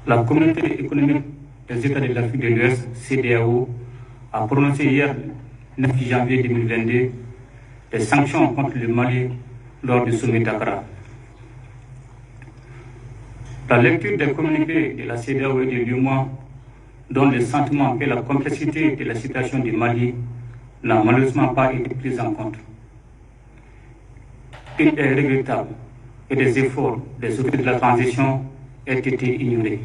La communauté économique des États de l'Afrique de l'Ouest, CEDEAO, a prononcé hier, 9 janvier 2022, des sanctions contre le Mali lors du sommet Dakar. La lecture des communiqués de la CEDEAO et de l'UEMOA donne le sentiment que la complexité de la situation du Mali n'a malheureusement pas été prise en compte. Il est regrettable que des efforts des autorités de la transition aient été ignorés.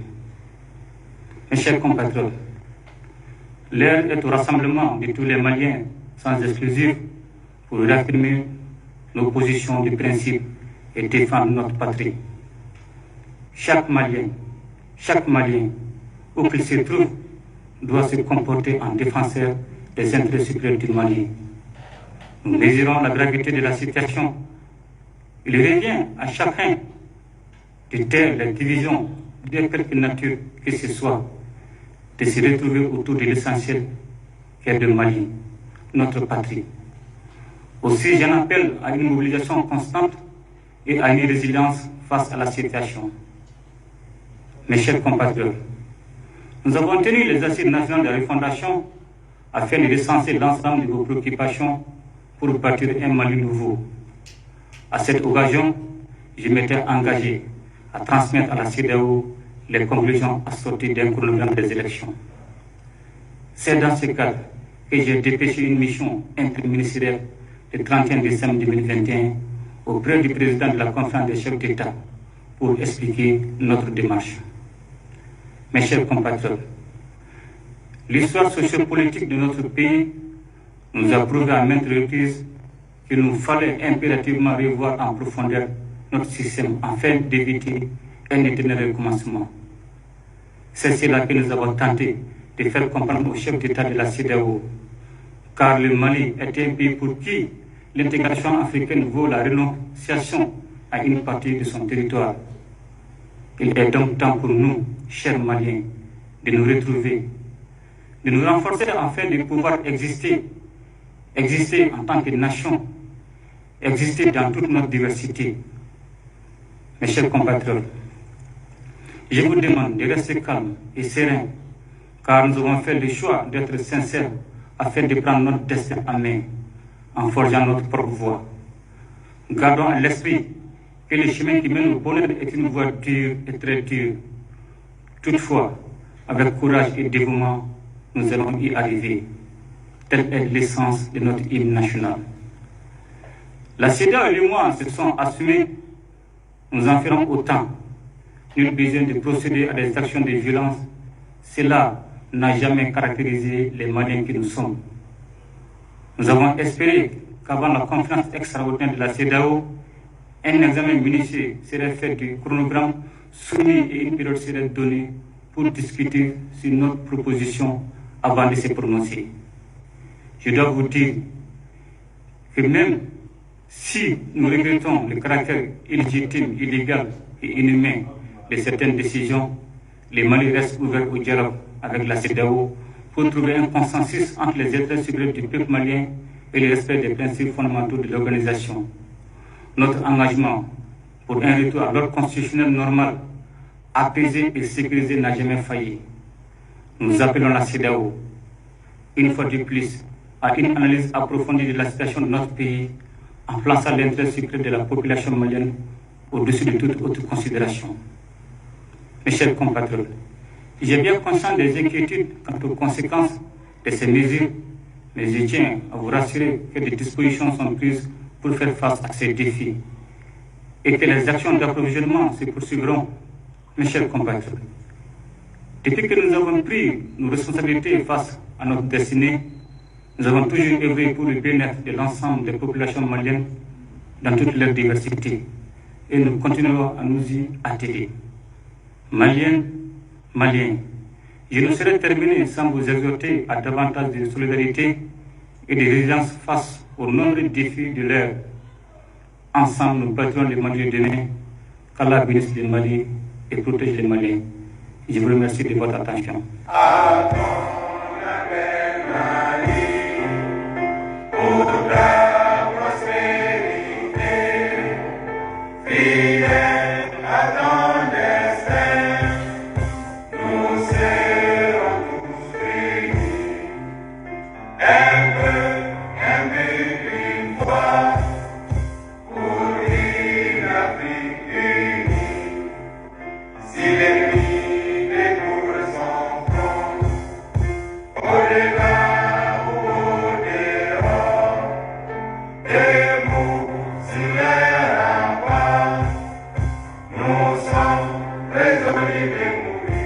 Mes chers compatriotes, l'heure est au rassemblement de tous les Maliens, sans exclusive, pour réaffirmer nos positions de principe et défendre notre patrie. Chaque Malien, où qu'il se trouve, doit se comporter en défenseur des intérêts supérieurs du Mali. Nous mesurons la gravité de la situation. Il revient à chacun de taire les divisions de quelque nature que ce soit, de se retrouver autour de l'essentiel qui est le Mali, notre patrie. Aussi, j'en appelle à une mobilisation constante et à une résilience face à la situation. Mes chers compatriotes, nous avons tenu les assises nationales de refondation afin de recenser l'ensemble de vos préoccupations pour bâtir un Mali nouveau. À cette occasion, je m'étais engagé à transmettre à la CEDEAO les conclusions assorties d'un chronogramme des élections. C'est dans ce cadre que j'ai dépêché une mission interministérielle le 31 décembre 2021 auprès du président de la conférence des chefs d'État pour expliquer notre démarche. Mes chers compatriotes, l'histoire sociopolitique de notre pays nous a prouvé à maintes reprises qu'il nous fallait impérativement revoir en profondeur notre système afin d'éviter un éternel recommencement. C'est cela que nous avons tenté de faire comprendre aux chefs d'État de la CEDEAO, car le Mali est un pays pour qui l'intégration africaine vaut la renonciation à une partie de son territoire. Il est donc temps pour nous, chers Maliens, de nous retrouver, de nous renforcer afin de pouvoir exister en tant que nation, exister dans toute notre diversité. Mes chers compatriotes, je vous demande de rester calme et serein, car nous avons fait le choix d'être sincères afin de prendre notre destin en main, en forgeant notre propre voie. Gardons à l'esprit que le chemin qui mène au bonheur est une voie dure et très dure. Toutefois, avec courage et dévouement, nous allons y arriver. Telle est l'essence de notre hymne national. La CEDEAO et moi se sont assumés, nous en ferons autant. Nul besoin de procéder à des actions de violence. Cela n'a jamais caractérisé les Maliens que nous sommes. Nous avons espéré qu'avant la conférence extraordinaire de la CEDEAO, un examen minutieux serait fait du chronogramme soumis et une période serait donnée pour discuter sur notre proposition avant de se prononcer. Je dois vous dire que même si nous regrettons le caractère illégitime, illégal et inhumain de certaines décisions, les Mali restent ouverts au dialogue avec la CEDEAO pour trouver un consensus entre les intérêts supérieurs du peuple malien et le respect des principes fondamentaux de l'organisation. Notre engagement pour un retour à l'ordre constitutionnel normal, apaisé et sécurisé n'a jamais failli. Nous appelons la CEDEAO, une fois de plus, à une analyse approfondie de la situation de notre pays en plaçant l'intérêt supérieur de la population malienne au-dessus de toute autre considération. Mes chers compatriotes, j'ai bien conscience des inquiétudes quant aux conséquences de ces mesures, mais je tiens à vous rassurer que des dispositions sont prises pour faire face à ces défis et que les actions d'approvisionnement se poursuivront. Mes chers compatriotes, depuis que nous avons pris nos responsabilités face à notre destinée, nous avons toujours œuvré pour le bien-être de l'ensemble des populations maliennes dans toute leur diversité et nous continuerons à nous y atteler. Maliens, je ne saurais terminer sans vous exhorter à davantage de solidarité et de résilience face aux nombreux défis de l'heure. Ensemble, nous bâtirons le Mali de demain. Qu'Allah bénisse le Mali et protège les Maliens. Je vous remercie de votre attention. vais mourir.